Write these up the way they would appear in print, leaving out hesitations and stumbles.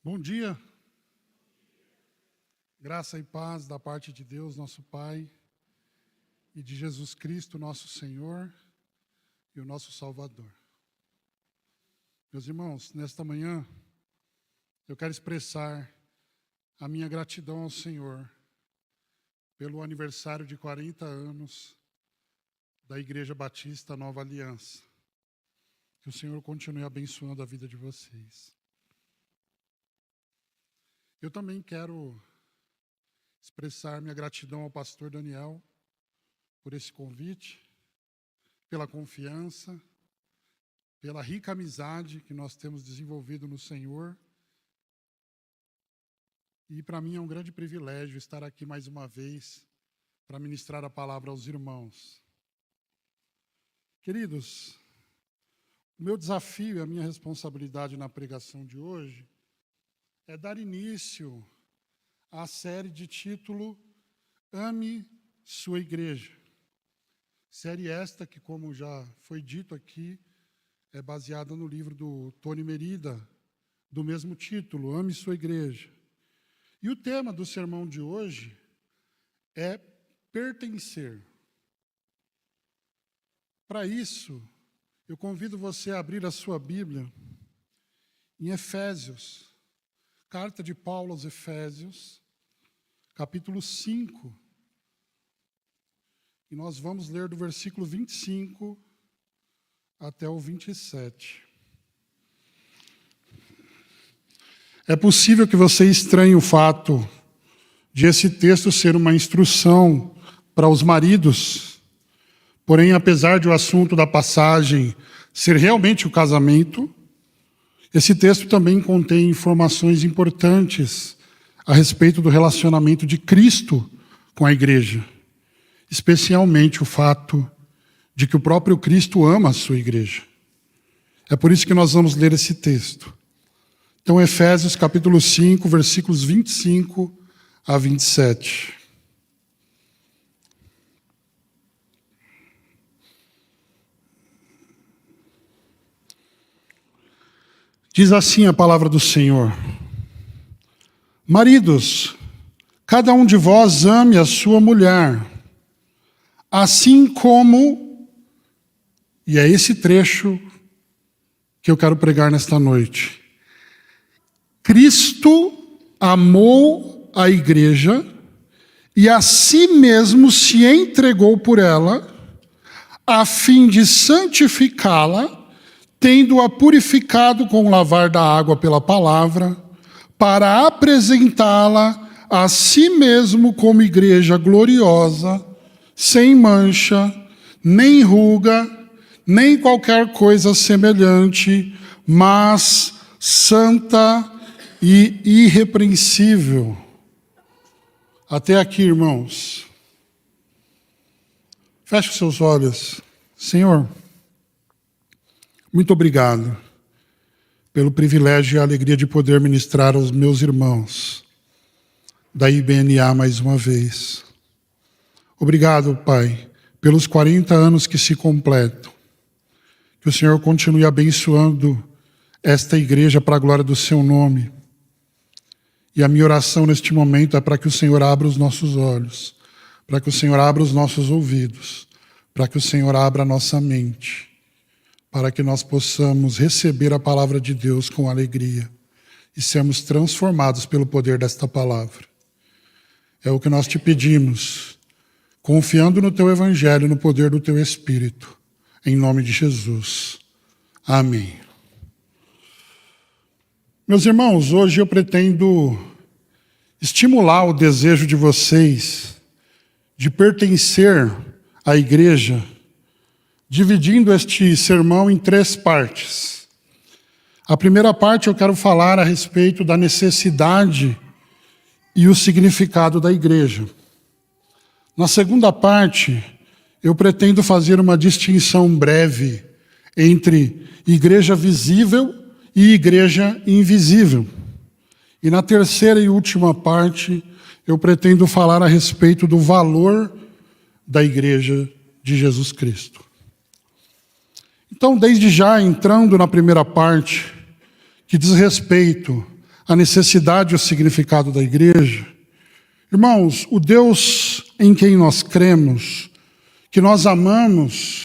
Bom dia, graça e paz da parte de Deus, nosso Pai, e de Jesus Cristo, nosso Senhor e o nosso Salvador. Meus irmãos, nesta manhã, eu quero expressar a minha gratidão ao Senhor pelo aniversário de 40 anos da Igreja Batista Nova Aliança. Que o Senhor continue abençoando a vida de vocês. Eu também quero expressar minha gratidão ao pastor Daniel por esse convite, pela confiança, pela rica amizade que nós temos desenvolvido no Senhor. E para mim é um grande privilégio estar aqui mais uma vez para ministrar a palavra aos irmãos. Queridos, o meu desafio e a minha responsabilidade na pregação de hoje é dar início à série de título Ame Sua Igreja. Série esta que, como já foi dito aqui, é baseada no livro do Tony Merida, do mesmo título, Ame Sua Igreja. E o tema do sermão de hoje é pertencer. Para isso, eu convido você a abrir a sua Bíblia em Efésios, carta de Paulo aos Efésios, capítulo 5. E nós vamos ler do versículo 25 até o 27. É possível que você estranhe o fato de esse texto ser uma instrução para os maridos, porém, apesar de o assunto da passagem ser realmente o casamento, esse texto também contém informações importantes a respeito do relacionamento de Cristo com a igreja, especialmente o fato de que o próprio Cristo ama a sua igreja. É por isso que nós vamos ler esse texto. Então, Efésios capítulo 5, versículos 25 a 27. Diz assim a palavra do Senhor: Maridos, cada um de vós ame a sua mulher, assim como, e é esse trecho que eu quero pregar nesta noite, Cristo amou a igreja e a si mesmo se entregou por ela, a fim de santificá-la, tendo-a purificado com o lavar da água pela palavra, para apresentá-la a si mesmo como igreja gloriosa, sem mancha, nem ruga, nem qualquer coisa semelhante, mas santa e irrepreensível. Até aqui, irmãos. Feche os seus olhos. Senhor, muito obrigado pelo privilégio e a alegria de poder ministrar aos meus irmãos da IBNA mais uma vez. Obrigado, Pai, pelos 40 anos que se completam. Que o Senhor continue abençoando esta igreja para a glória do seu nome. E a minha oração neste momento é para que o Senhor abra os nossos olhos, para que o Senhor abra os nossos ouvidos, para que o Senhor abra a nossa mente, para que nós possamos receber a palavra de Deus com alegria e sermos transformados pelo poder desta palavra. É o que nós te pedimos, confiando no teu evangelho, no poder do teu Espírito, em nome de Jesus. Amém. Meus irmãos, hoje eu pretendo estimular o desejo de vocês de pertencer à igreja, dividindo este sermão em 3 partes. A primeira parte eu quero falar a respeito da necessidade e o significado da igreja. Na segunda parte, eu pretendo fazer uma distinção breve entre igreja visível e igreja invisível. E na terceira e última parte, eu pretendo falar a respeito do valor da Igreja de Jesus Cristo. Então, desde já, entrando na primeira parte, que diz respeito à necessidade e ao significado da Igreja, irmãos, o Deus em quem nós cremos, que nós amamos,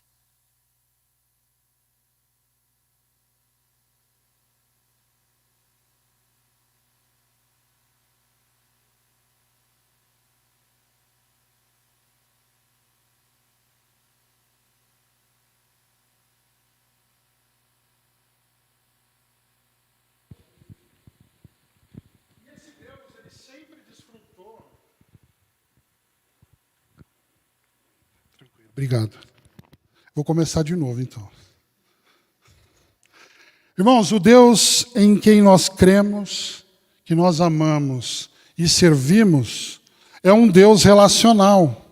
obrigado. Vou começar de novo, então. Irmãos, o Deus em quem nós cremos, que nós amamos e servimos, é um Deus relacional.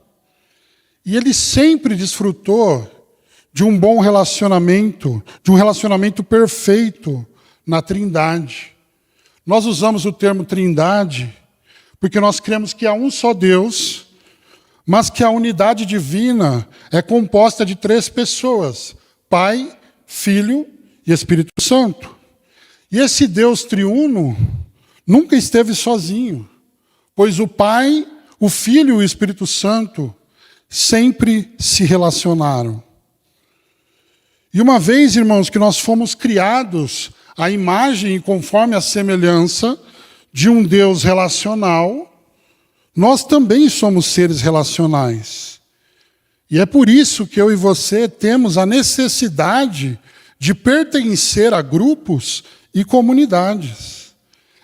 E Ele sempre desfrutou de um bom relacionamento, de um relacionamento perfeito na Trindade. Nós usamos o termo Trindade porque nós cremos que há um só Deus, mas que a unidade divina é composta de 3 pessoas: Pai, Filho e Espírito Santo. E esse Deus triuno nunca esteve sozinho, pois o Pai, o Filho e o Espírito Santo sempre se relacionaram. E uma vez, irmãos, que nós fomos criados à imagem e conforme a semelhança de um Deus relacional, nós também somos seres relacionais. E é por isso que eu e você temos a necessidade de pertencer a grupos e comunidades.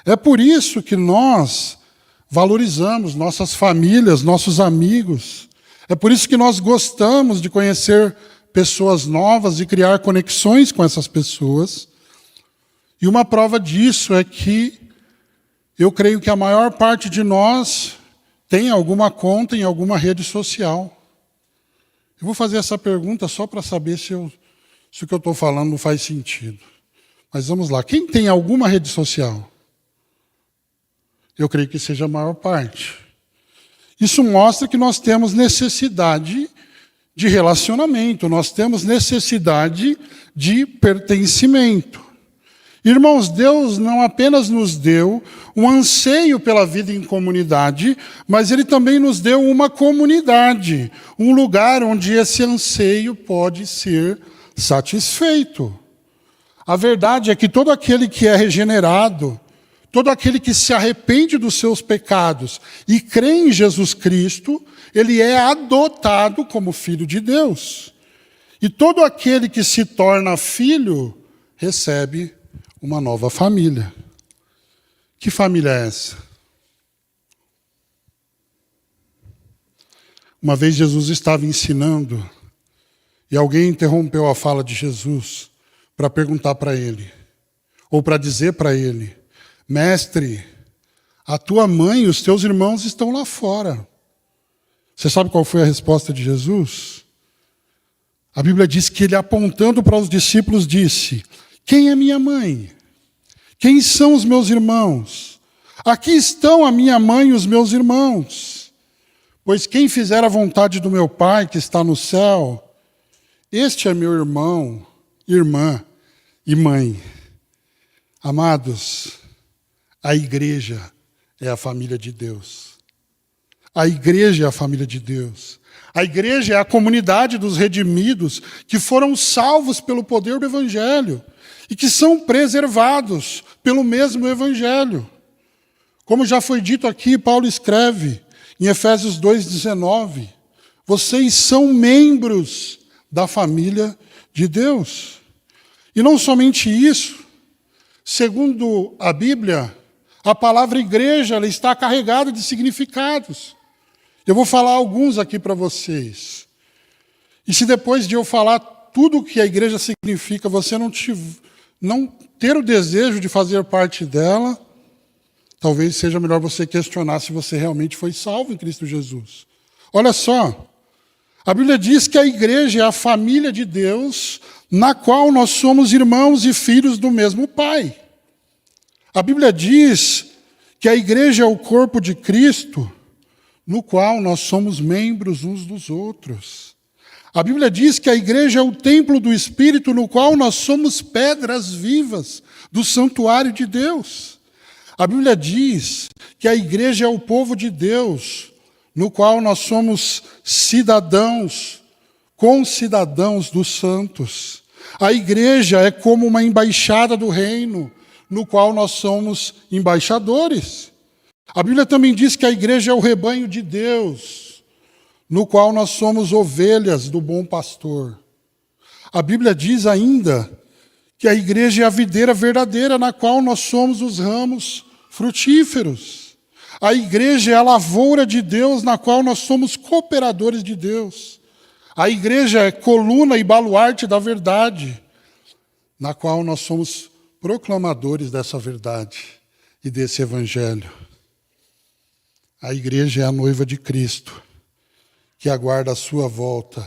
É por isso que nós valorizamos nossas famílias, nossos amigos. É por isso que nós gostamos de conhecer pessoas novas e criar conexões com essas pessoas. E uma prova disso é que eu creio que a maior parte de nós tem alguma conta em alguma rede social. Eu vou fazer essa pergunta só para saber se o que eu estou falando não faz sentido. Mas vamos lá. Quem tem alguma rede social? Eu creio que seja a maior parte. Isso mostra que nós temos necessidade de relacionamento, nós temos necessidade de pertencimento. Irmãos, Deus não apenas nos deu um anseio pela vida em comunidade, mas Ele também nos deu uma comunidade, um lugar onde esse anseio pode ser satisfeito. A verdade é que todo aquele que é regenerado, todo aquele que se arrepende dos seus pecados e crê em Jesus Cristo, ele é adotado como filho de Deus. E todo aquele que se torna filho recebe uma nova família. Que família é essa? Uma vez Jesus estava ensinando e alguém interrompeu a fala de Jesus para perguntar para ele, ou para dizer para ele: Mestre, a tua mãe e os teus irmãos estão lá fora. Você sabe qual foi a resposta de Jesus? A Bíblia diz que ele, apontando para os discípulos, disse: Quem é minha mãe? Quem são os meus irmãos? Aqui estão a minha mãe e os meus irmãos. Pois quem fizer a vontade do meu Pai que está no céu, este é meu irmão, irmã e mãe. Amados, a igreja é a família de Deus. A igreja é a família de Deus. A igreja é a comunidade dos redimidos que foram salvos pelo poder do Evangelho e que são preservados pelo mesmo Evangelho. Como já foi dito aqui, Paulo escreve em Efésios 2,19, vocês são membros da família de Deus. E não somente isso, segundo a Bíblia, a palavra igreja ela está carregada de significados. Eu vou falar alguns aqui para vocês. E se depois de eu falar tudo o que a igreja significa, você não ter o desejo de fazer parte dela, talvez seja melhor você questionar se você realmente foi salvo em Cristo Jesus. Olha só, a Bíblia diz que a igreja é a família de Deus, na qual nós somos irmãos e filhos do mesmo Pai. A Bíblia diz que a igreja é o corpo de Cristo, no qual nós somos membros uns dos outros. A Bíblia diz que a igreja é o templo do Espírito, no qual nós somos pedras vivas do santuário de Deus. A Bíblia diz que a igreja é o povo de Deus, no qual nós somos cidadãos, concidadãos dos santos. A igreja é como uma embaixada do reino, no qual nós somos embaixadores. A Bíblia também diz que a igreja é o rebanho de Deus, no qual nós somos ovelhas do bom pastor. A Bíblia diz ainda que a igreja é a videira verdadeira, na qual nós somos os ramos frutíferos. A igreja é a lavoura de Deus, na qual nós somos cooperadores de Deus. A igreja é coluna e baluarte da verdade, na qual nós somos proclamadores dessa verdade e desse evangelho. A igreja é a noiva de Cristo, que aguarda a sua volta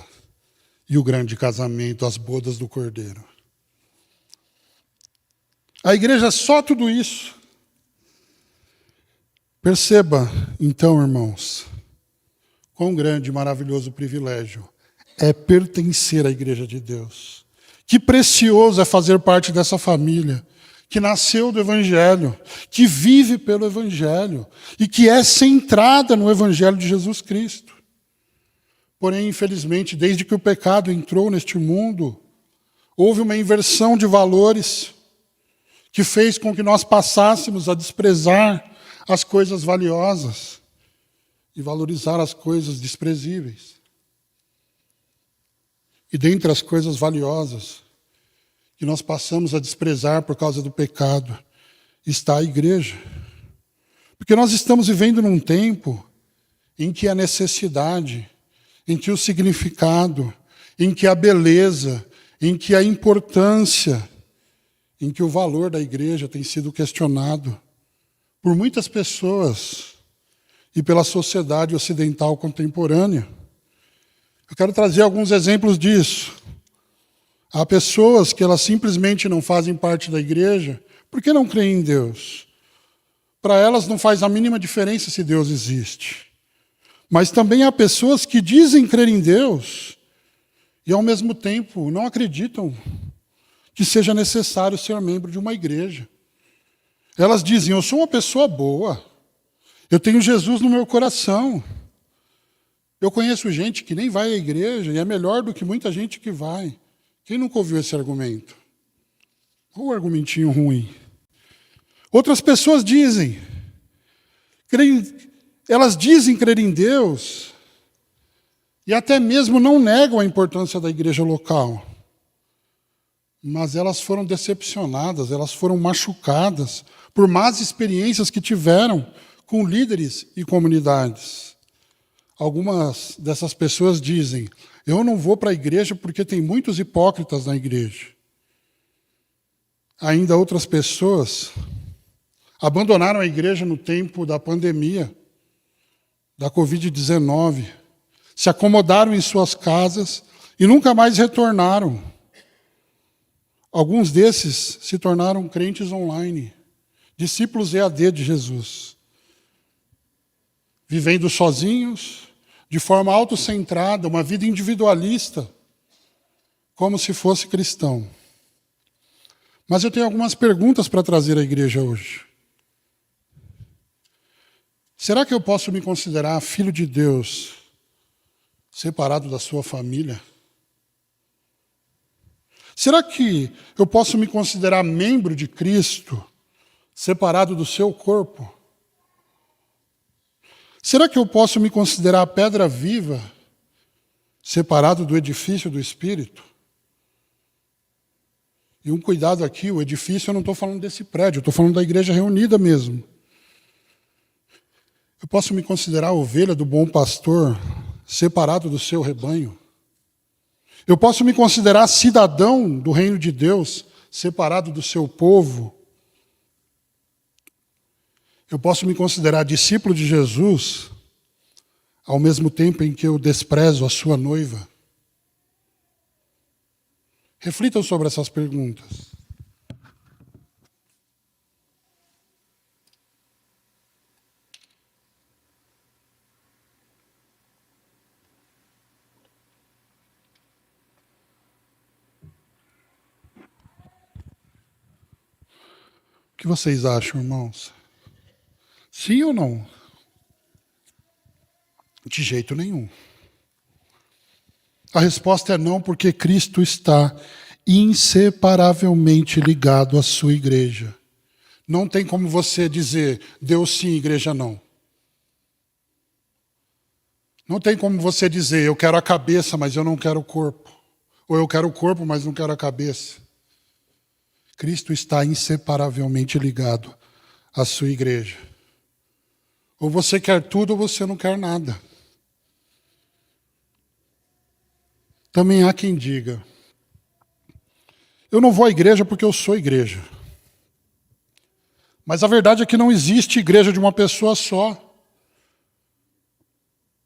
e o grande casamento, as bodas do Cordeiro. A igreja é só tudo isso. Perceba, então, irmãos, quão grande e maravilhoso privilégio é pertencer à igreja de Deus. Que precioso é fazer parte dessa família, que nasceu do Evangelho, que vive pelo Evangelho e que é centrada no Evangelho de Jesus Cristo. Porém, infelizmente, desde que o pecado entrou neste mundo, houve uma inversão de valores que fez com que nós passássemos a desprezar as coisas valiosas e valorizar as coisas desprezíveis. E dentre as coisas valiosas que nós passamos a desprezar por causa do pecado, está a igreja. Porque nós estamos vivendo num tempo em que a necessidade, em que o significado, em que a beleza, em que a importância, em que o valor da igreja tem sido questionado por muitas pessoas e pela sociedade ocidental contemporânea. Eu quero trazer alguns exemplos disso. Há pessoas que elas simplesmente não fazem parte da igreja porque não creem em Deus. Para elas não faz a mínima diferença se Deus existe. Mas também há pessoas que dizem crer em Deus e, ao mesmo tempo, não acreditam que seja necessário ser membro de uma igreja. Elas dizem, eu sou uma pessoa boa, eu tenho Jesus no meu coração. Eu conheço gente que nem vai à igreja e é melhor do que muita gente que vai. Quem nunca ouviu esse argumento? Ou um argumentinho ruim. Outras pessoas dizem, elas dizem crer em Deus e até mesmo não negam a importância da igreja local. Mas elas foram decepcionadas, elas foram machucadas por más experiências que tiveram com líderes e comunidades. Algumas dessas pessoas dizem, eu não vou para a igreja porque tem muitos hipócritas na igreja. Ainda outras pessoas abandonaram a igreja no tempo da pandemia, da Covid-19, se acomodaram em suas casas e nunca mais retornaram. Alguns desses se tornaram crentes online, discípulos EAD de Jesus, vivendo sozinhos, de forma autocentrada, uma vida individualista, como se fosse cristão. Mas eu tenho algumas perguntas para trazer à igreja hoje. Será que eu posso me considerar filho de Deus, separado da sua família? Será que eu posso me considerar membro de Cristo, separado do seu corpo? Será que eu posso me considerar pedra viva, separado do edifício do Espírito? E um cuidado aqui, o edifício, eu não estou falando desse prédio, eu estou falando da igreja reunida mesmo. Eu posso me considerar ovelha do bom pastor, separado do seu rebanho? Eu posso me considerar cidadão do reino de Deus, separado do seu povo? Eu posso me considerar discípulo de Jesus, ao mesmo tempo em que eu desprezo a sua noiva? Reflitam sobre essas perguntas. que vocês acham, irmãos? Sim ou não? De jeito nenhum. A resposta é não, porque Cristo está inseparavelmente ligado à sua igreja. Não tem como você dizer, Deus sim, igreja não. Não tem como você dizer, eu quero a cabeça, mas eu não quero o corpo. Ou eu quero o corpo, mas não quero a cabeça. Cristo está inseparavelmente ligado à sua igreja. Ou você quer tudo ou você não quer nada. Também há quem diga, eu não vou à igreja porque eu sou igreja. Mas a verdade é que não existe igreja de uma pessoa só.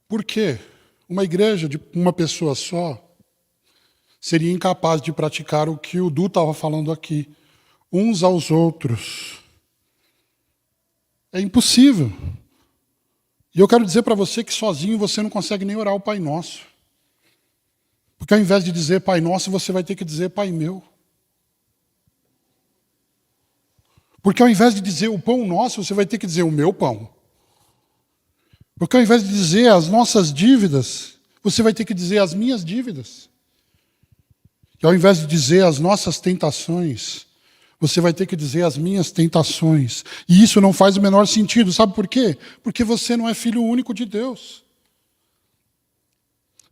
Por quê? Uma igreja de uma pessoa só seria incapaz de praticar o que o Du estava falando aqui, uns aos outros. É impossível. E eu quero dizer para você que sozinho você não consegue nem orar o Pai Nosso. Porque ao invés de dizer Pai Nosso, você vai ter que dizer Pai Meu. Porque ao invés de dizer o pão nosso, você vai ter que dizer o meu pão. Porque ao invés de dizer as nossas dívidas, você vai ter que dizer as minhas dívidas. E ao invés de dizer as nossas tentações, você vai ter que dizer as minhas tentações. E isso não faz o menor sentido. Sabe por quê? Porque você não é filho único de Deus.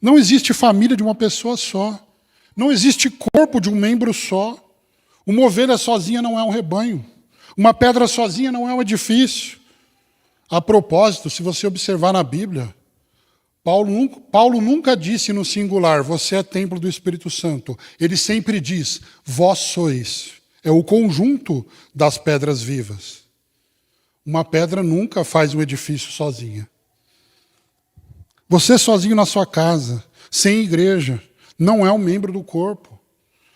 Não existe família de uma pessoa só. Não existe corpo de um membro só. Uma ovelha sozinha não é um rebanho. Uma pedra sozinha não é um edifício. A propósito, se você observar na Bíblia, Paulo nunca disse no singular, você é templo do Espírito Santo. Ele sempre diz, vós sois. É o conjunto das pedras vivas. Uma pedra nunca faz um edifício sozinha. Você sozinho na sua casa, sem igreja, não é um membro do corpo.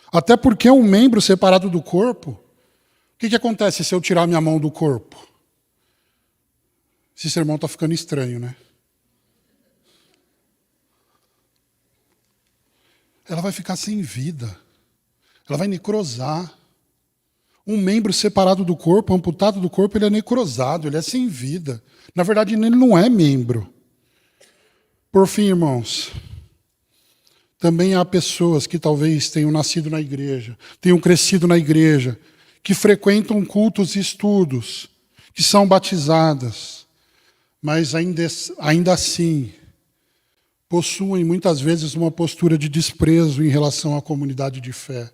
Até porque um membro separado do corpo, o que acontece se eu tirar minha mão do corpo? Esse sermão está ficando estranho, né? Ela vai ficar sem vida. Ela vai necrosar. Um membro separado do corpo, amputado do corpo, ele é necrosado, ele é sem vida. Na verdade, ele não é membro. Por fim, irmãos, também há pessoas que talvez tenham nascido na igreja, tenham crescido na igreja, que frequentam cultos e estudos, que são batizadas, mas ainda assim possuem muitas vezes uma postura de desprezo em relação à comunidade de fé.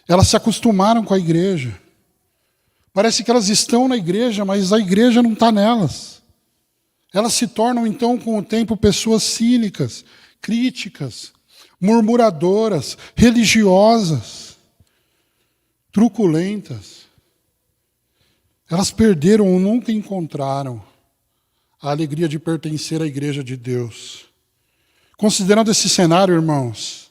Elas se acostumaram com a igreja. Parece que elas estão na igreja, mas a igreja não está nelas. Elas se tornam, então, com o tempo, pessoas cínicas, críticas, murmuradoras, religiosas, truculentas. Elas perderam ou nunca encontraram a alegria de pertencer à igreja de Deus. Considerando esse cenário, irmãos,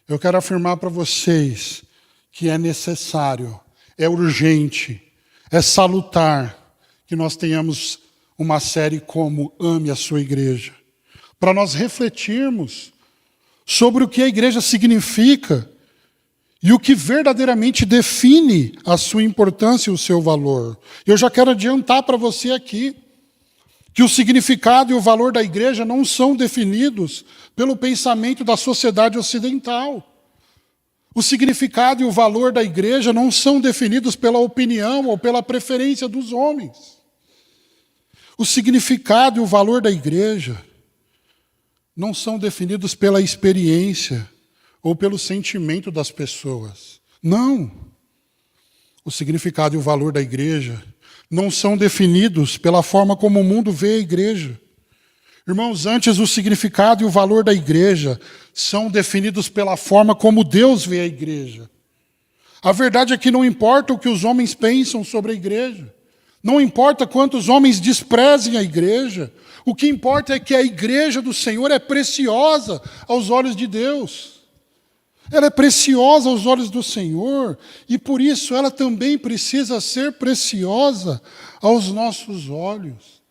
eu quero afirmar para vocês que é necessário, é urgente, é salutar que nós tenhamos uma série como Ame a Sua Igreja, para nós refletirmos sobre o que a igreja significa e o que verdadeiramente define a sua importância e o seu valor. Eu já quero adiantar para você aqui que o significado e o valor da igreja não são definidos pelo pensamento da sociedade ocidental. O significado e o valor da igreja não são definidos pela opinião ou pela preferência dos homens. O significado e o valor da igreja não são definidos pela experiência ou pelo sentimento das pessoas. Não. O significado e o valor da igreja não são definidos pela forma como o mundo vê a igreja. Irmãos, antes o significado e o valor da igreja são definidos pela forma como Deus vê a igreja. A verdade é que não importa o que os homens pensam sobre a igreja. Não importa quantos homens desprezem a igreja. O que importa é que a igreja do Senhor é preciosa aos olhos de Deus. Ela é preciosa aos olhos do Senhor e por isso ela também precisa ser preciosa aos nossos olhos.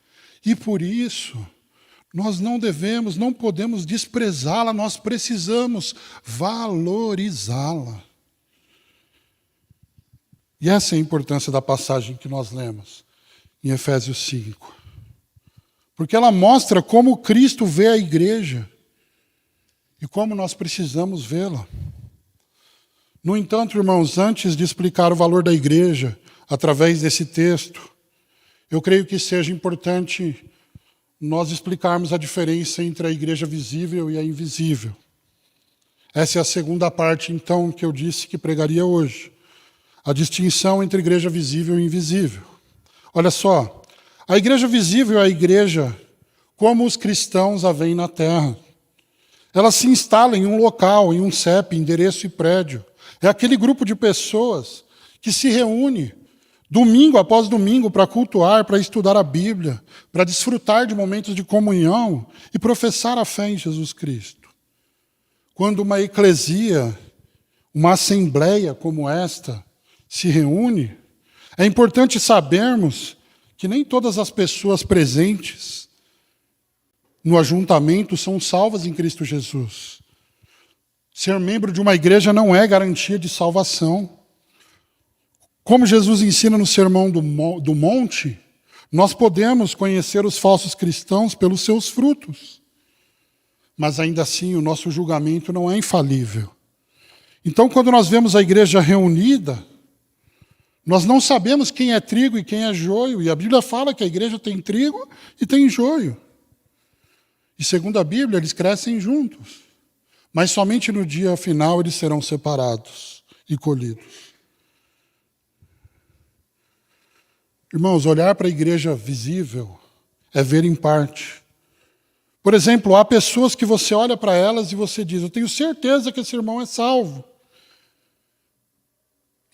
E por isso nós não podemos desprezá-la, nós precisamos valorizá-la. E essa é a importância da passagem que nós lemos em Efésios 5. Porque ela mostra como Cristo vê a igreja e como nós precisamos vê-la. No entanto, irmãos, antes de explicar o valor da igreja através desse texto, eu creio que seja importante nós explicarmos a diferença entre a igreja visível e a invisível. Essa é a segunda parte, então, que eu disse que pregaria hoje. A distinção entre igreja visível e invisível. Olha só, a igreja visível é a igreja como os cristãos a veem na terra. Ela se instala em um local, em um CEP, endereço e prédio. É aquele grupo de pessoas que se reúne domingo após domingo para cultuar, para estudar a Bíblia, para desfrutar de momentos de comunhão e professar a fé em Jesus Cristo. Quando uma eclesia, uma assembleia como esta se reúne, é importante sabermos que nem todas as pessoas presentes no ajuntamento são salvas em Cristo Jesus. Ser membro de uma igreja não é garantia de salvação. Como Jesus ensina no Sermão do Monte, nós podemos conhecer os falsos cristãos pelos seus frutos. Mas ainda assim, o nosso julgamento não é infalível. Então, quando nós vemos a igreja reunida, nós não sabemos quem é trigo e quem é joio. E a Bíblia fala que a igreja tem trigo e tem joio. E segundo a Bíblia, eles crescem juntos. Mas somente no dia final eles serão separados e colhidos. Irmãos, olhar para a igreja visível é ver em parte. Por exemplo, há pessoas que você olha para elas e você diz, eu tenho certeza que esse irmão é salvo.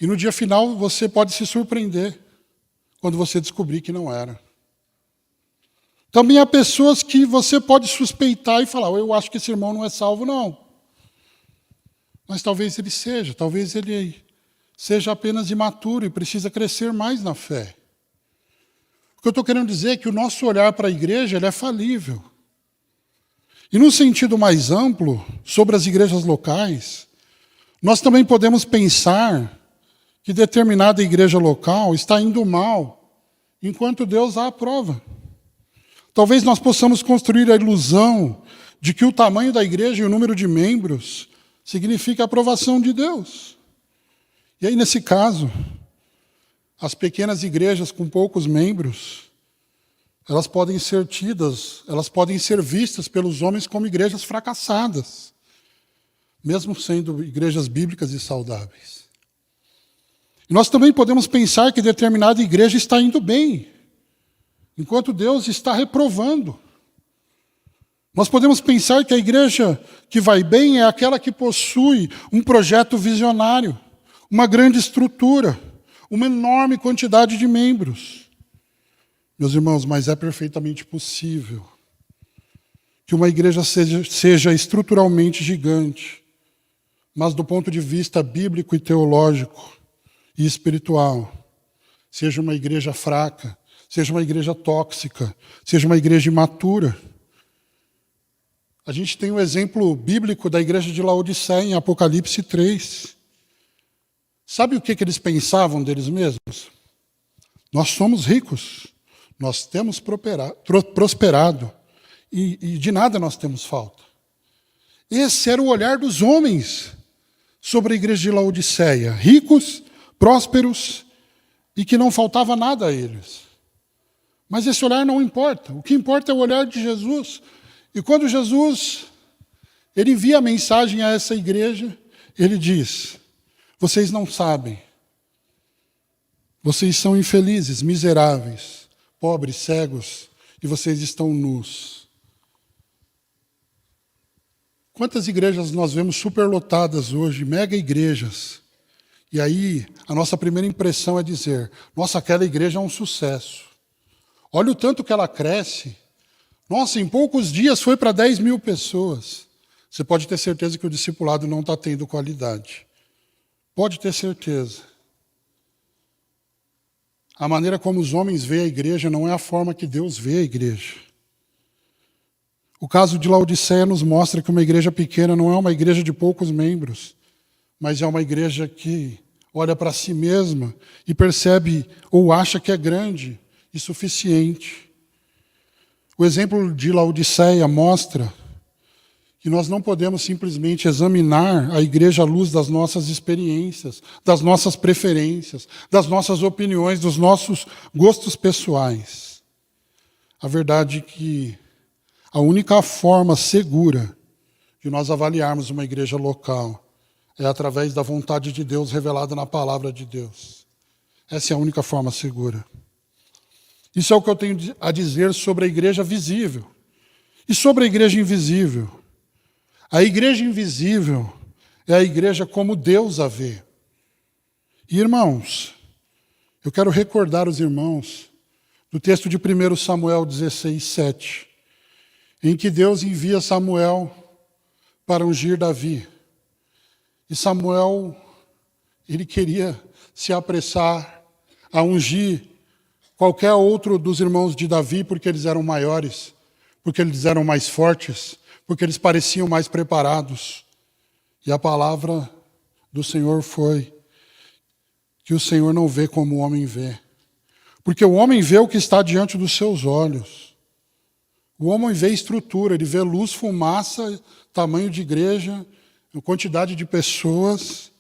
E no dia final você pode se surpreender quando você descobrir que não era. Também há pessoas que você pode suspeitar e falar, eu acho que esse irmão não é salvo, não. Mas talvez ele seja apenas imaturo e precisa crescer mais na fé. O que eu estou querendo dizer é que o nosso olhar para a igreja ele é falível. E num sentido mais amplo, sobre as igrejas locais, nós também podemos pensar que determinada igreja local está indo mal, enquanto Deus a aprova. Talvez nós possamos construir a ilusão de que o tamanho da igreja e o número de membros significa a aprovação de Deus. E aí, nesse caso, as pequenas igrejas com poucos membros, elas podem ser vistas pelos homens como igrejas fracassadas, mesmo sendo igrejas bíblicas e saudáveis. E nós também podemos pensar que determinada igreja está indo bem, enquanto Deus está reprovando. Nós podemos pensar que a igreja que vai bem é aquela que possui um projeto visionário, uma grande estrutura, uma enorme quantidade de membros. Meus irmãos, mas é perfeitamente possível que uma igreja seja estruturalmente gigante, mas do ponto de vista bíblico e teológico e espiritual, seja uma igreja fraca, seja uma igreja tóxica, seja uma igreja imatura. A gente tem o exemplo bíblico da igreja de Laodiceia em Apocalipse 3. Sabe o que eles pensavam deles mesmos? Nós somos ricos, nós temos prosperado e de nada nós temos falta. Esse era o olhar dos homens sobre a igreja de Laodiceia. Ricos, prósperos e que não faltava nada a eles. Mas esse olhar não importa. O que importa é o olhar de Jesus. E quando Jesus ele envia a mensagem a essa igreja, ele diz, vocês não sabem, vocês são infelizes, miseráveis, pobres, cegos, e vocês estão nus. Quantas igrejas nós vemos superlotadas hoje, mega igrejas, e aí a nossa primeira impressão é dizer, nossa, aquela igreja é um sucesso. Olha o tanto que ela cresce. Nossa, em poucos dias foi para 10 mil pessoas. Você pode ter certeza que o discipulado não está tendo qualidade. Pode ter certeza. A maneira como os homens veem a igreja não é a forma que Deus vê a igreja. O caso de Laodiceia nos mostra que uma igreja pequena não é uma igreja de poucos membros, mas é uma igreja que olha para si mesma e percebe ou acha que é grande e suficiente. O exemplo de Laodiceia mostra que nós não podemos simplesmente examinar a igreja à luz das nossas experiências, das nossas preferências, das nossas opiniões, dos nossos gostos pessoais. A verdade é que a única forma segura de nós avaliarmos uma igreja local é através da vontade de Deus revelada na palavra de Deus. Essa é a única forma segura. Isso é o que eu tenho a dizer sobre a igreja visível. E sobre a igreja invisível. A igreja invisível é a igreja como Deus a vê. E, irmãos, eu quero recordar os irmãos do texto de 1 Samuel 16, 7, em que Deus envia Samuel para ungir Davi. E Samuel, ele queria se apressar a ungir qualquer outro dos irmãos de Davi, porque eles eram maiores, porque eles eram mais fortes, porque eles pareciam mais preparados. E a palavra do Senhor foi que o Senhor não vê como o homem vê. Porque o homem vê o que está diante dos seus olhos. O homem vê estrutura, ele vê luz, fumaça, tamanho de igreja, quantidade de pessoas,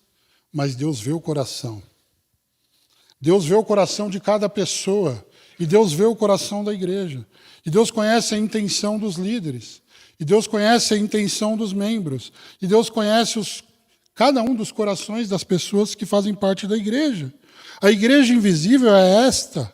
mas Deus vê o coração. Deus vê o coração de cada pessoa, e Deus vê o coração da igreja. E Deus conhece a intenção dos líderes. E Deus conhece a intenção dos membros. E Deus conhece cada um dos corações das pessoas que fazem parte da igreja. A igreja invisível é esta,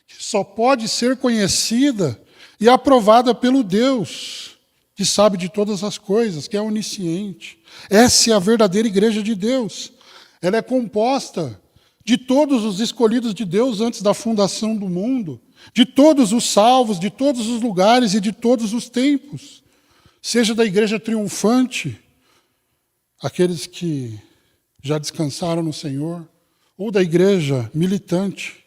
que só pode ser conhecida e aprovada pelo Deus, que sabe de todas as coisas, que é onisciente. Essa é a verdadeira igreja de Deus. Ela é composta de todos os escolhidos de Deus antes da fundação do mundo, de todos os salvos, de todos os lugares e de todos os tempos. Seja da igreja triunfante, aqueles que já descansaram no Senhor, ou da igreja militante.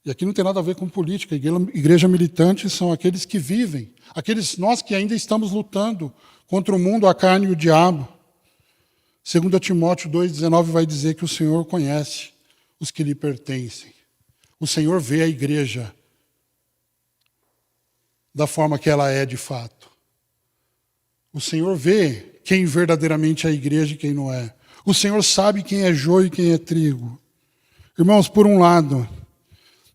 E aqui não tem nada a ver com política. A igreja militante são aqueles que vivem, aqueles nós que ainda estamos lutando contra o mundo, a carne e o diabo. 2 Timóteo 2,19 vai dizer que o Senhor conhece os que lhe pertencem. O Senhor vê a igreja da forma que ela é de fato. O Senhor vê quem verdadeiramente é a igreja e quem não é. O Senhor sabe quem é joio e quem é trigo. Irmãos, por um lado,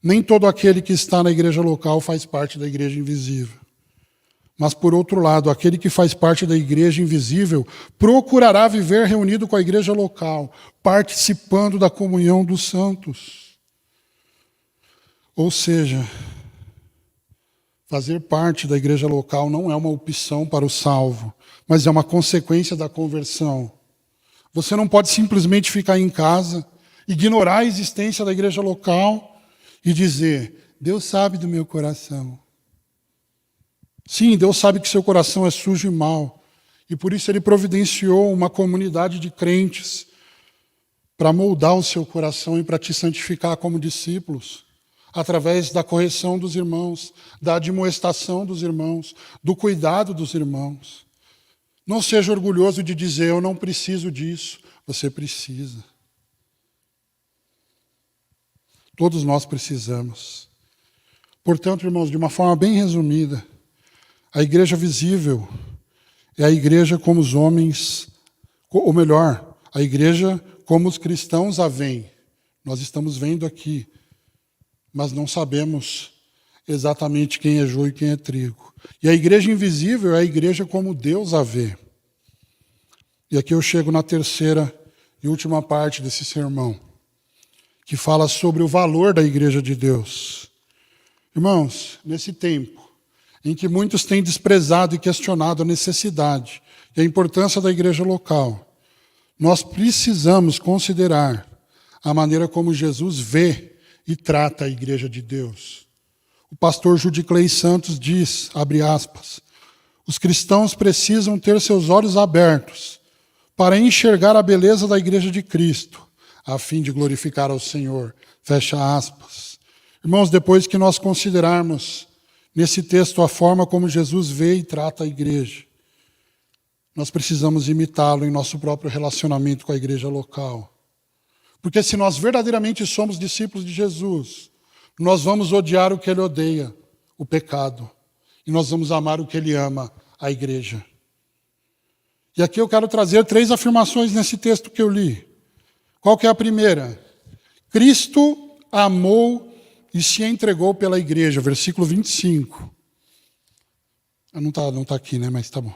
nem todo aquele que está na igreja local faz parte da igreja invisível. Mas, por outro lado, aquele que faz parte da igreja invisível procurará viver reunido com a igreja local, participando da comunhão dos santos. Ou seja, fazer parte da igreja local não é uma opção para o salvo, mas é uma consequência da conversão. Você não pode simplesmente ficar em casa, ignorar a existência da igreja local e dizer, Deus sabe do meu coração. Sim, Deus sabe que seu coração é sujo e mau, e por isso Ele providenciou uma comunidade de crentes para moldar o seu coração e para te santificar como discípulos, através da correção dos irmãos, da admoestação dos irmãos, do cuidado dos irmãos. Não seja orgulhoso de dizer, eu não preciso disso. Você precisa. Todos nós precisamos. Portanto, irmãos, de uma forma bem resumida, a igreja visível é a igreja como os homens, ou melhor, a igreja como os cristãos a veem. Nós estamos vendo aqui, mas não sabemos exatamente quem é joio e quem é trigo. E a igreja invisível é a igreja como Deus a vê. E aqui eu chego na terceira e última parte desse sermão, que fala sobre o valor da igreja de Deus. Irmãos, nesse tempo em que muitos têm desprezado e questionado a necessidade e a importância da igreja local, nós precisamos considerar a maneira como Jesus vê e trata a igreja de Deus. O pastor Judiclei Santos diz, abre aspas, os cristãos precisam ter seus olhos abertos para enxergar a beleza da igreja de Cristo, a fim de glorificar ao Senhor. Fecha aspas. Irmãos, depois que nós considerarmos nesse texto a forma como Jesus vê e trata a igreja, nós precisamos imitá-lo em nosso próprio relacionamento com a igreja local. Porque se nós verdadeiramente somos discípulos de Jesus, nós vamos odiar o que ele odeia, o pecado. E nós vamos amar o que ele ama, a igreja. E aqui eu quero trazer 3 afirmações nesse texto que eu li. Qual que é a primeira? Cristo amou e se entregou pela igreja, versículo 25. Não está aqui, né? Mas tá bom.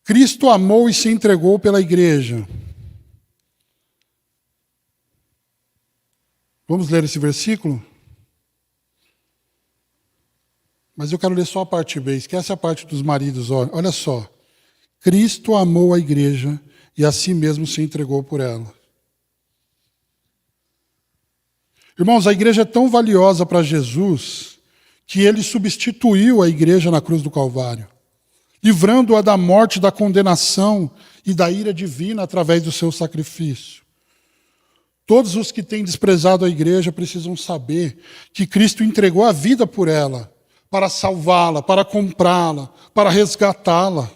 Cristo amou e se entregou pela igreja. Vamos ler esse versículo? Mas eu quero ler só a parte B, esquece a parte dos maridos. Olha só. Cristo amou a igreja e a si mesmo se entregou por ela. Irmãos, a igreja é tão valiosa para Jesus que ele substituiu a igreja na cruz do Calvário, livrando-a da morte, da condenação e da ira divina através do seu sacrifício. Todos os que têm desprezado a igreja precisam saber que Cristo entregou a vida por ela, para salvá-la, para comprá-la, para resgatá-la.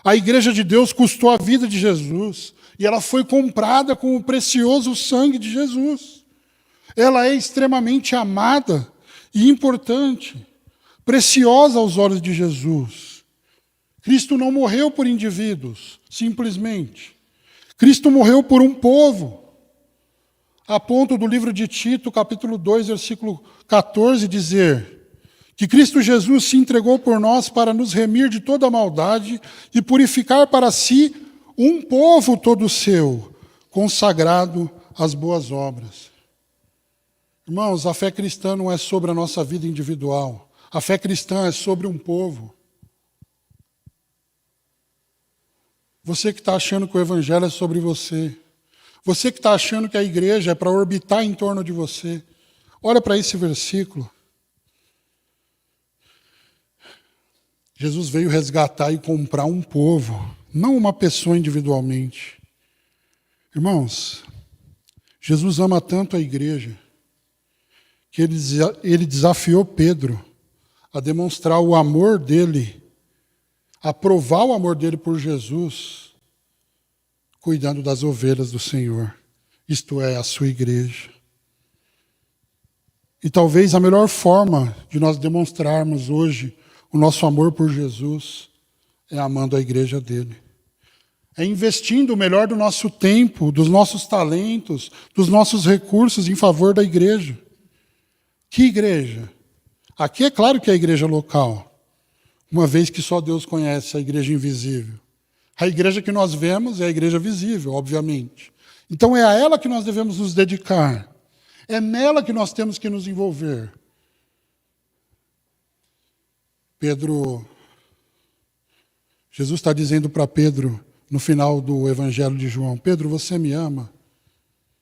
A igreja de Deus custou a vida de Jesus e ela foi comprada com o precioso sangue de Jesus. Ela é extremamente amada e importante, preciosa aos olhos de Jesus. Cristo não morreu por indivíduos, simplesmente. Cristo morreu por um povo. A ponto do livro de Tito, capítulo 2, versículo 14, dizer que Cristo Jesus se entregou por nós para nos remir de toda maldade e purificar para si um povo todo seu, consagrado às boas obras. Irmãos, a fé cristã não é sobre a nossa vida individual. A fé cristã é sobre um povo. Você que está achando que o evangelho é sobre você. Você que está achando que a igreja é para orbitar em torno de você. Olha para esse versículo. Jesus veio resgatar e comprar um povo, não uma pessoa individualmente. Irmãos, Jesus ama tanto a igreja que ele desafiou Pedro a demonstrar o amor dele, a provar o amor dele por Jesus, cuidando das ovelhas do Senhor, isto é, a sua igreja. E talvez a melhor forma de nós demonstrarmos hoje o nosso amor por Jesus é amando a igreja dele. É investindo o melhor do nosso tempo, dos nossos talentos, dos nossos recursos em favor da igreja. Que igreja? Aqui é claro que é a igreja local, uma vez que só Deus conhece a igreja invisível. A igreja que nós vemos é a igreja visível, obviamente. Então é a ela que nós devemos nos dedicar. É nela que nós temos que nos envolver. Jesus está dizendo para Pedro, no final do Evangelho de João, Pedro, você me ama?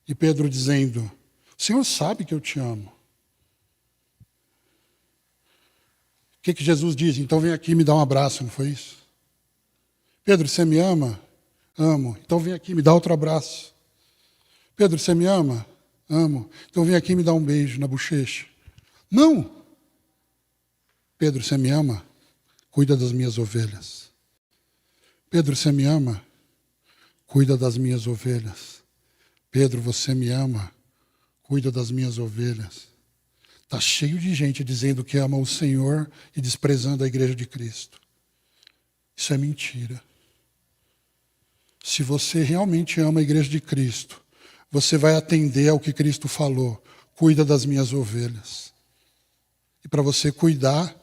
E Pedro dizendo, o Senhor sabe que eu te amo. O que Jesus diz? Então vem aqui e me dá um abraço, não foi isso? Pedro, você me ama? Amo. Então vem aqui e me dá outro abraço. Pedro, você me ama? Amo. Então vem aqui e me dá um beijo na bochecha. Não! Pedro, você me ama? Cuida das minhas ovelhas. Pedro, você me ama? Cuida das minhas ovelhas. Pedro, você me ama? Cuida das minhas ovelhas. Está cheio de gente dizendo que ama o Senhor e desprezando a igreja de Cristo. Isso é mentira. Se você realmente ama a igreja de Cristo, você vai atender ao que Cristo falou. Cuida das minhas ovelhas. E para você cuidar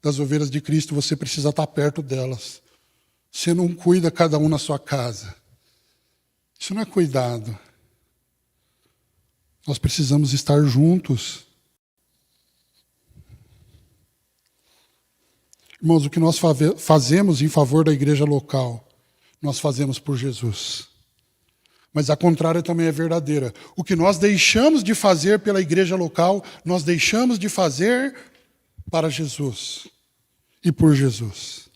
das ovelhas de Cristo, você precisa estar perto delas. Você não cuida cada um na sua casa. Isso não é cuidado. Nós precisamos estar juntos. Irmãos, o que nós fazemos em favor da igreja local, nós fazemos por Jesus. Mas a contrária também é verdadeira. O que nós deixamos de fazer pela igreja local, nós deixamos de fazer para Jesus e por Jesus.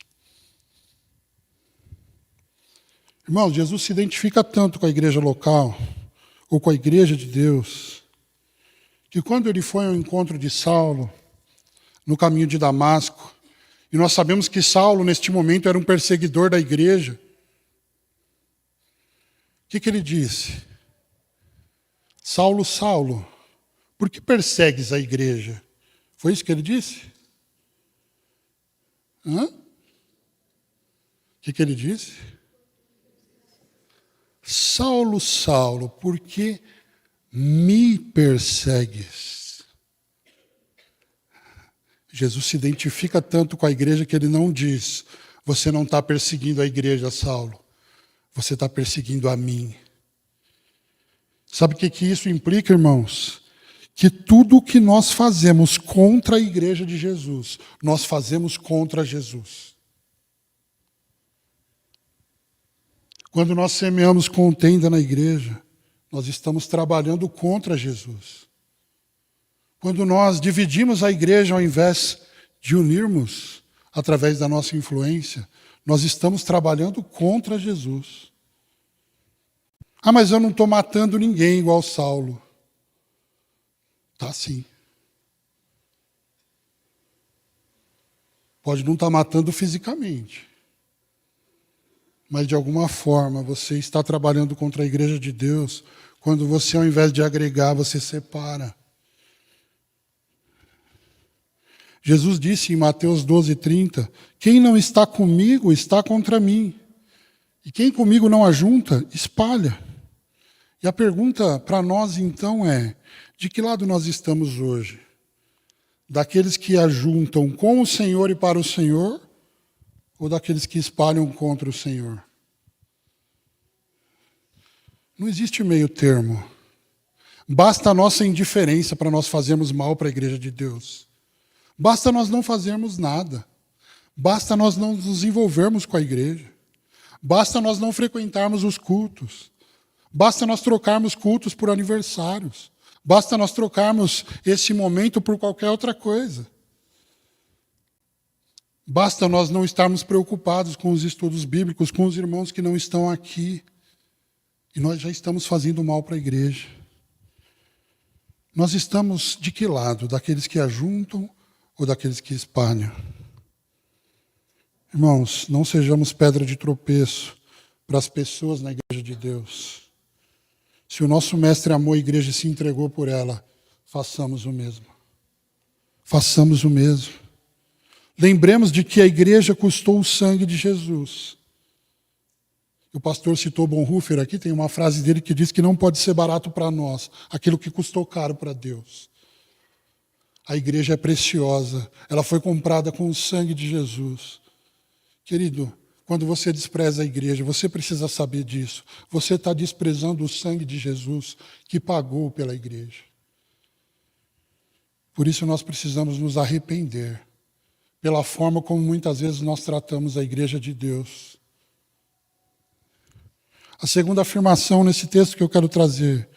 Irmãos, Jesus se identifica tanto com a igreja local, ou com a igreja de Deus, que quando ele foi ao encontro de Saulo, no caminho de Damasco, e nós sabemos que Saulo, neste momento, era um perseguidor da igreja, o que ele disse? Saulo, Saulo, por que persegues a igreja? Foi isso que ele disse? O que ele disse? Saulo, Saulo, por que me persegues? Jesus se identifica tanto com a igreja que ele não diz: você não está perseguindo a igreja, Saulo. Você está perseguindo a mim. Sabe o que isso implica, irmãos? Que tudo o que nós fazemos contra a igreja de Jesus, nós fazemos contra Jesus. Quando nós semeamos contenda na igreja, nós estamos trabalhando contra Jesus. Quando nós dividimos a igreja ao invés de unirmos através da nossa influência, nós estamos trabalhando contra Jesus. Ah, mas eu não estou matando ninguém igual Saulo. Tá sim. Pode não estar matando fisicamente, mas de alguma forma você está trabalhando contra a igreja de Deus quando você, ao invés de agregar, você separa. Jesus disse em Mateus 12:30, quem não está comigo está contra mim. E quem comigo não ajunta, espalha. E a pergunta para nós então é, de que lado nós estamos hoje? Daqueles que ajuntam com o Senhor e para o Senhor, ou daqueles que espalham contra o Senhor? Não existe meio termo. Basta a nossa indiferença para nós fazermos mal para a igreja de Deus. Basta nós não fazermos nada. Basta nós não nos envolvermos com a igreja. Basta nós não frequentarmos os cultos. Basta nós trocarmos cultos por aniversários. Basta nós trocarmos esse momento por qualquer outra coisa. Basta nós não estarmos preocupados com os estudos bíblicos, com os irmãos que não estão aqui. E nós já estamos fazendo mal para a igreja. Nós estamos de que lado? Daqueles que ajuntam ou daqueles que espalham? Irmãos, não sejamos pedra de tropeço para as pessoas na igreja de Deus. Se o nosso mestre amou a igreja e se entregou por ela, façamos o mesmo. Façamos o mesmo. Lembremos de que a igreja custou o sangue de Jesus. O pastor citou Bonhoeffer aqui, tem uma frase dele que diz que não pode ser barato para nós, aquilo que custou caro para Deus. A igreja é preciosa, ela foi comprada com o sangue de Jesus. Querido, quando você despreza a igreja, você precisa saber disso. Você está desprezando o sangue de Jesus que pagou pela igreja. Por isso nós precisamos nos arrepender pela forma como muitas vezes nós tratamos a igreja de Deus. A segunda afirmação nesse texto que eu quero trazer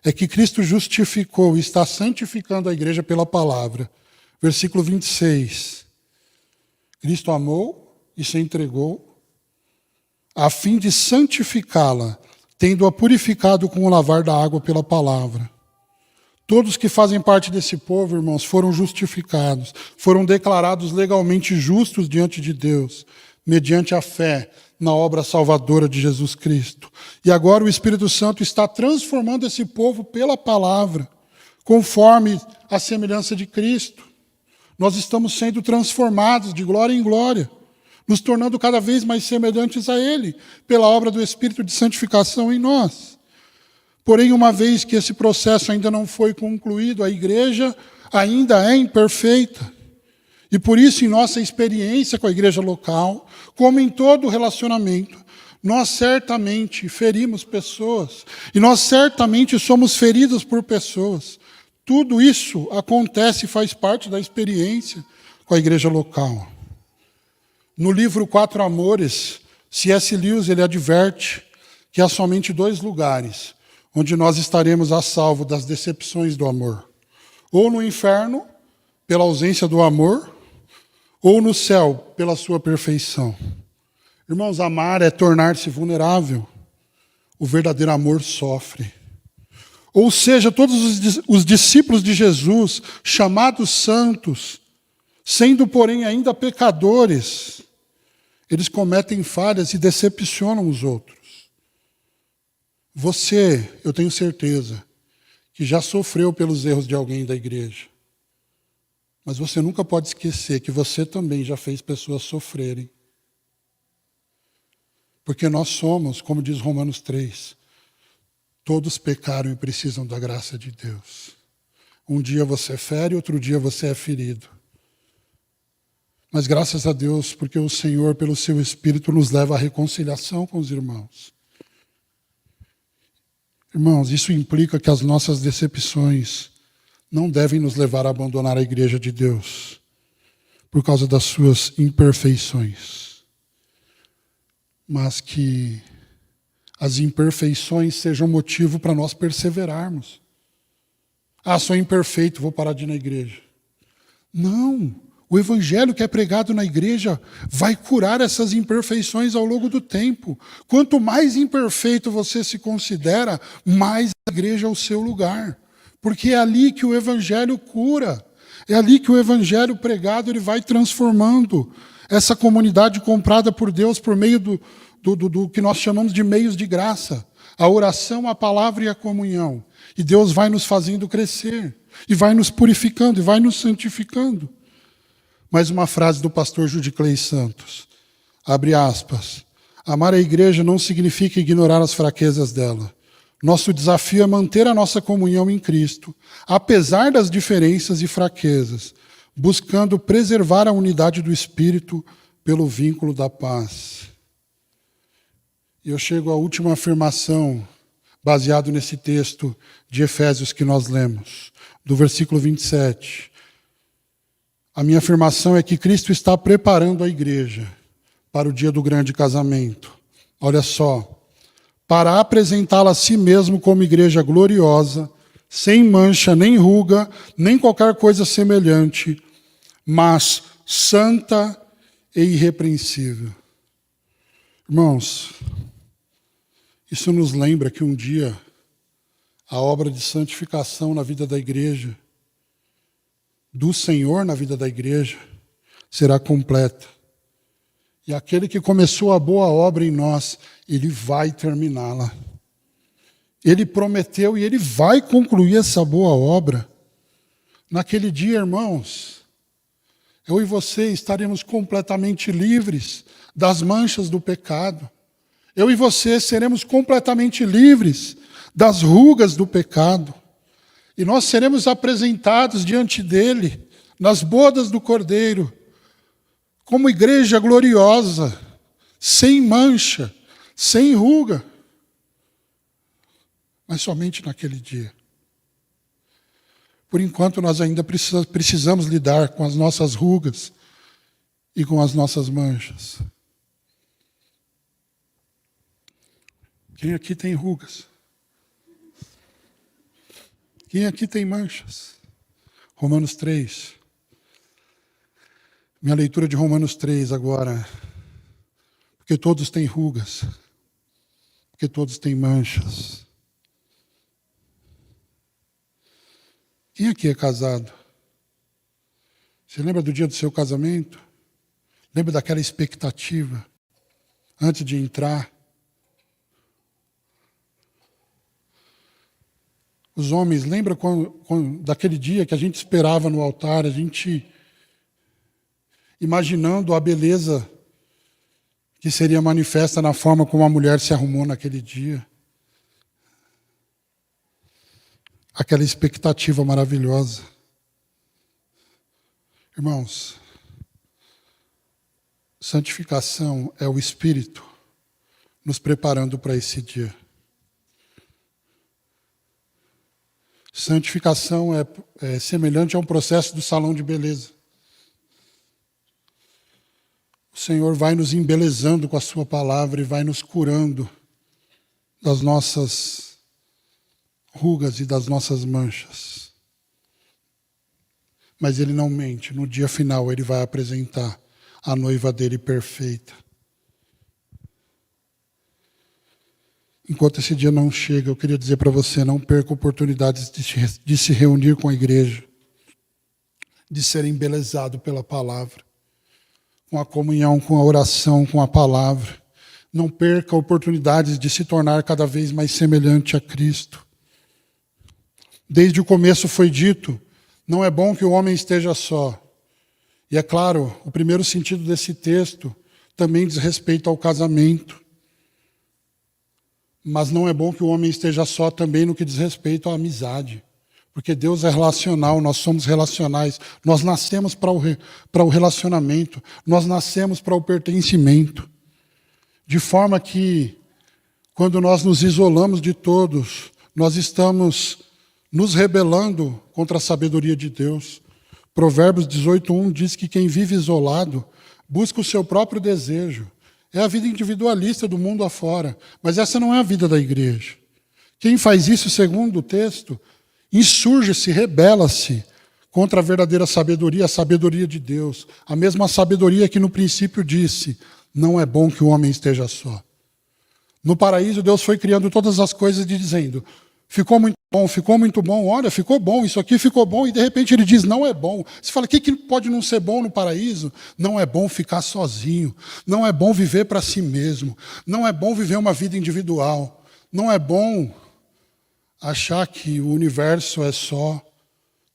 é que Cristo justificou e está santificando a igreja pela palavra. Versículo 26. Cristo amou e se entregou a fim de santificá-la, tendo-a purificado com o lavar da água pela palavra. Todos que fazem parte desse povo, irmãos, foram justificados, foram declarados legalmente justos diante de Deus, mediante a fé na obra salvadora de Jesus Cristo. E agora o Espírito Santo está transformando esse povo pela palavra, conforme a semelhança de Cristo. Nós estamos sendo transformados de glória em glória, nos tornando cada vez mais semelhantes a Ele, pela obra do Espírito de santificação em nós. Porém, uma vez que esse processo ainda não foi concluído, a igreja ainda é imperfeita. E por isso, em nossa experiência com a igreja local, como em todo relacionamento, nós certamente ferimos pessoas, e nós certamente somos feridos por pessoas. Tudo isso acontece e faz parte da experiência com a igreja local. No livro Quatro Amores, C.S. Lewis ele adverte que há somente 2 lugares onde nós estaremos a salvo das decepções do amor. Ou no inferno, pela ausência do amor, ou no céu, pela sua perfeição. Irmãos, amar é tornar-se vulnerável. O verdadeiro amor sofre. Ou seja, todos os discípulos de Jesus, chamados santos, sendo, porém, ainda pecadores, eles cometem falhas e decepcionam os outros. Você, eu tenho certeza, que já sofreu pelos erros de alguém da igreja. Mas você nunca pode esquecer que você também já fez pessoas sofrerem. Porque nós somos, como diz Romanos 3, todos pecaram e precisam da graça de Deus. Um dia você fere, outro dia você é ferido. Mas graças a Deus, porque o Senhor, pelo seu Espírito, nos leva à reconciliação com os irmãos. Irmãos, isso implica que as nossas decepções não devem nos levar a abandonar a igreja de Deus por causa das suas imperfeições. Mas que as imperfeições sejam motivo para nós perseverarmos. Ah, sou imperfeito, vou parar de ir na igreja. Não, o evangelho que é pregado na igreja vai curar essas imperfeições ao longo do tempo. Quanto mais imperfeito você se considera, mais a igreja é o seu lugar. Porque é ali que o evangelho cura. É ali que o evangelho pregado ele vai transformando essa comunidade comprada por Deus por meio do que nós chamamos de meios de graça. A oração, a palavra e a comunhão. E Deus vai nos fazendo crescer. E vai nos purificando, e vai nos santificando. Mais uma frase do pastor Judiclei Santos. Abre aspas. Amar a igreja não significa ignorar as fraquezas dela. Nosso desafio é manter a nossa comunhão em Cristo, apesar das diferenças e fraquezas, buscando preservar a unidade do Espírito pelo vínculo da paz. E eu chego à última afirmação, baseado nesse texto de Efésios que nós lemos, do versículo 27. A minha afirmação é que Cristo está preparando a igreja para o dia do grande casamento. Olha só. Para apresentá-la a si mesmo como igreja gloriosa, sem mancha, nem ruga, nem qualquer coisa semelhante, mas santa e irrepreensível. Irmãos, isso nos lembra que um dia a obra de santificação na vida da igreja, do Senhor na vida da igreja, será completa. E aquele que começou a boa obra em nós, ele vai terminá-la. Ele prometeu e ele vai concluir essa boa obra. Naquele dia, irmãos, eu e você estaremos completamente livres das manchas do pecado. Eu e você seremos completamente livres das rugas do pecado. E nós seremos apresentados diante dele, nas bodas do Cordeiro, como igreja gloriosa, sem mancha, sem ruga. Mas somente naquele dia. Por enquanto, nós ainda precisamos lidar com as nossas rugas e com as nossas manchas. Quem aqui tem rugas? Quem aqui tem manchas? Romanos 3. Minha leitura de Romanos 3 agora. Porque todos têm rugas. Porque todos têm manchas. Quem aqui é casado? Você lembra do dia do seu casamento? Lembra daquela expectativa? Antes de entrar? Os homens, lembra daquele dia que a gente esperava no altar, a gente imaginando a beleza que seria manifesta na forma como a mulher se arrumou naquele dia. Aquela expectativa maravilhosa. Irmãos, santificação é o Espírito nos preparando para esse dia. Santificação é semelhante a um processo do salão de beleza. O Senhor vai nos embelezando com a sua palavra e vai nos curando das nossas rugas e das nossas manchas. Mas Ele não mente. No dia final, Ele vai apresentar a noiva dele perfeita. Enquanto esse dia não chega, eu queria dizer para você, não perca oportunidades de se reunir com a igreja, de ser embelezado pela palavra, com a comunhão, com a oração, com a palavra. Não perca oportunidades de se tornar cada vez mais semelhante a Cristo. Desde o começo foi dito, não é bom que o homem esteja só. E é claro, o primeiro sentido desse texto também diz respeito ao casamento. Mas não é bom que o homem esteja só também no que diz respeito à amizade. Porque Deus é relacional, nós somos relacionais. Nós nascemos para o relacionamento, nós nascemos para o pertencimento. De forma que, quando nós nos isolamos de todos, nós estamos nos rebelando contra a sabedoria de Deus. Provérbios 18:1 diz que quem vive isolado busca o seu próprio desejo. É a vida individualista do mundo afora, mas essa não é a vida da igreja. Quem faz isso, segundo o texto, insurge-se, rebela-se contra a verdadeira sabedoria, a sabedoria de Deus. A mesma sabedoria que no princípio disse, não é bom que o homem esteja só. No paraíso, Deus foi criando todas as coisas e dizendo, ficou muito bom, olha, ficou bom, isso aqui ficou bom, e de repente ele diz, não é bom. Você fala, o que pode não ser bom no paraíso? Não é bom ficar sozinho, não é bom viver para si mesmo, não é bom viver uma vida individual, não é bom achar que o universo é só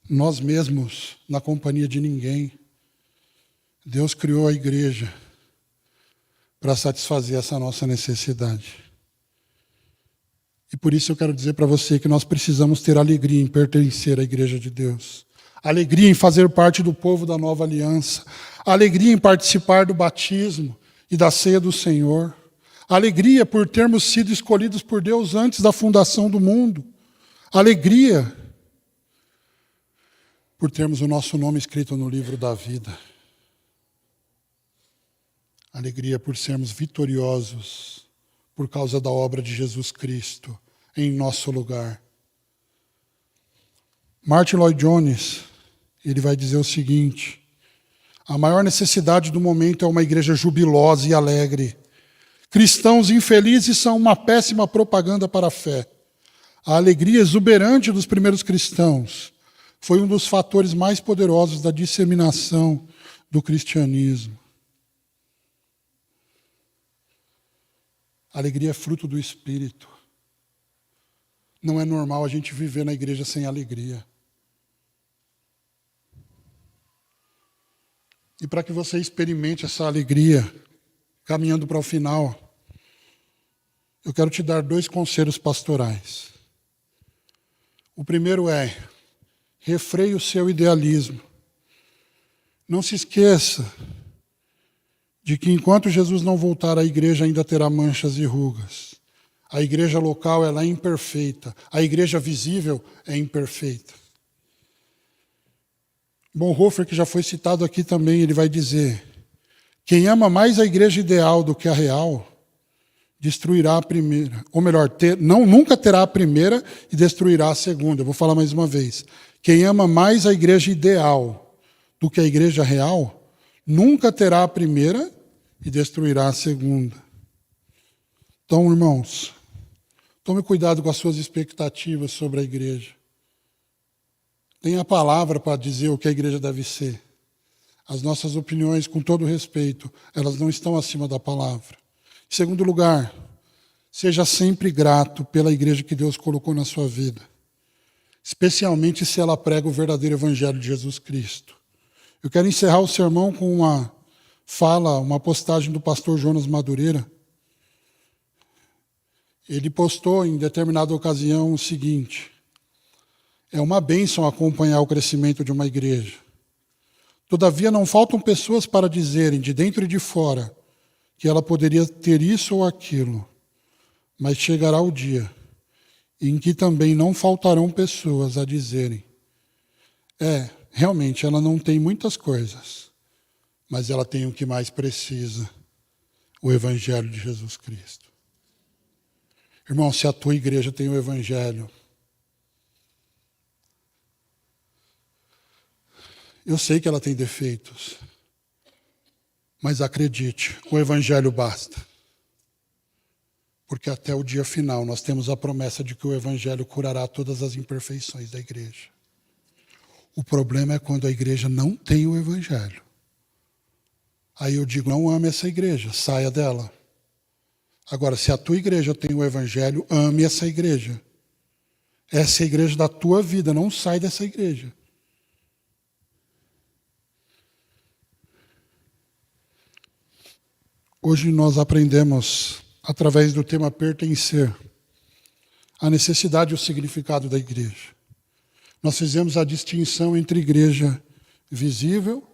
nós mesmos, na companhia de ninguém. Deus criou a igreja para satisfazer essa nossa necessidade. E por isso eu quero dizer para você que nós precisamos ter alegria em pertencer à igreja de Deus. Alegria em fazer parte do povo da nova aliança. Alegria em participar do batismo e da ceia do Senhor. Alegria por termos sido escolhidos por Deus antes da fundação do mundo. Alegria por termos o nosso nome escrito no livro da vida. Alegria por sermos vitoriosos por causa da obra de Jesus Cristo em nosso lugar. Martin Lloyd-Jones, ele vai dizer o seguinte, a maior necessidade do momento é uma igreja jubilosa e alegre. Cristãos infelizes são uma péssima propaganda para a fé. A alegria exuberante dos primeiros cristãos foi um dos fatores mais poderosos da disseminação do cristianismo. A alegria é fruto do Espírito. Não é normal a gente viver na igreja sem alegria. E para que você experimente essa alegria, caminhando para o final, eu quero te dar 2 conselhos pastorais. O primeiro é, refreie o seu idealismo. Não se esqueça de que enquanto Jesus não voltar, a igreja ainda terá manchas e rugas. A igreja local ela é imperfeita. A igreja visível é imperfeita. Bonhoeffer, que já foi citado aqui também, ele vai dizer, quem ama mais a igreja ideal do que a real, destruirá a primeira. Ou melhor, nunca terá a primeira e destruirá a segunda. Eu vou falar mais uma vez. Quem ama mais a igreja ideal do que a igreja real, nunca terá a primeira e destruirá a segunda. Então, irmãos, tome cuidado com as suas expectativas sobre a igreja. Tenha a palavra para dizer o que a igreja deve ser. As nossas opiniões, com todo respeito, elas não estão acima da palavra. Em segundo lugar, seja sempre grato pela igreja que Deus colocou na sua vida, especialmente se ela prega o verdadeiro evangelho de Jesus Cristo. Eu quero encerrar o sermão com uma postagem do pastor Jonas Madureira. Ele postou em determinada ocasião o seguinte, é uma bênção acompanhar o crescimento de uma igreja. Todavia não faltam pessoas para dizerem, de dentro e de fora, que ela poderia ter isso ou aquilo, mas chegará o dia em que também não faltarão pessoas a dizerem, realmente ela não tem muitas coisas, mas ela tem o que mais precisa, o Evangelho de Jesus Cristo. Irmão, se a tua igreja tem o Evangelho, eu sei que ela tem defeitos, mas acredite, o Evangelho basta. Porque até o dia final nós temos a promessa de que o Evangelho curará todas as imperfeições da igreja. O problema é quando a igreja não tem o Evangelho. Aí eu digo, não ame essa igreja, saia dela. Agora, se a tua igreja tem o Evangelho, ame essa igreja. Essa é a igreja da tua vida, não sai dessa igreja. Hoje nós aprendemos, através do tema pertencer, a necessidade e o significado da igreja. Nós fizemos a distinção entre igreja visível,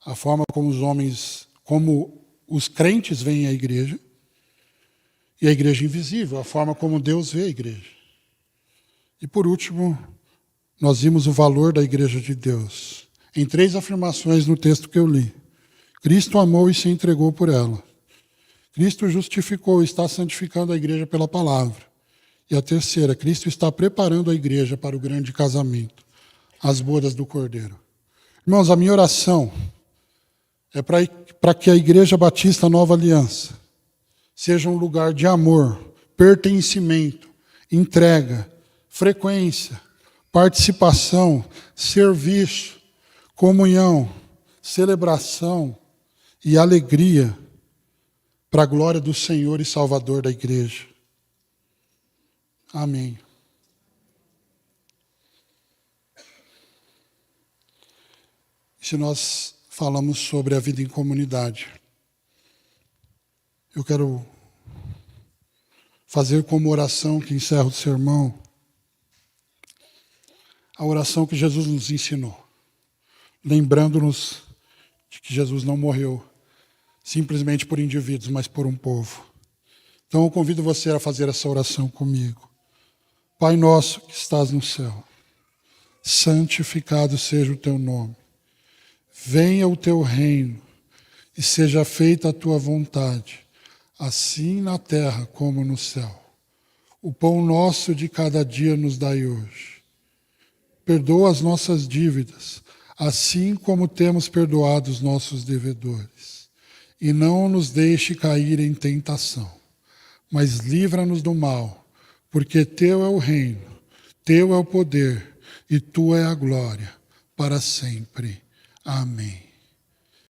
a forma como os crentes veem a igreja, e a igreja invisível, a forma como Deus vê a igreja. E por último, nós vimos o valor da igreja de Deus, em 3 afirmações no texto que eu li. Cristo amou e se entregou por ela. Cristo justificou e está santificando a igreja pela palavra. E a terceira, Cristo está preparando a igreja para o grande casamento, as bodas do Cordeiro. Irmãos, a minha oração é para que a Igreja Batista Nova Aliança seja um lugar de amor, pertencimento, entrega, frequência, participação, serviço, comunhão, celebração e alegria para a glória do Senhor e Salvador da igreja. Amém. Se nós falamos sobre a vida em comunidade, eu quero fazer como oração que encerra o sermão, a oração que Jesus nos ensinou, lembrando-nos de que Jesus não morreu simplesmente por indivíduos, mas por um povo. Então eu convido você a fazer essa oração comigo. Pai nosso que estás no céu, santificado seja o teu nome. Venha o teu reino e seja feita a tua vontade, assim na terra como no céu. O pão nosso de cada dia nos dai hoje. Perdoa as nossas dívidas, assim como temos perdoado os nossos devedores. E não nos deixe cair em tentação, mas livra-nos do mal, porque teu é o reino, teu é o poder e tua é a glória, para sempre. Amém.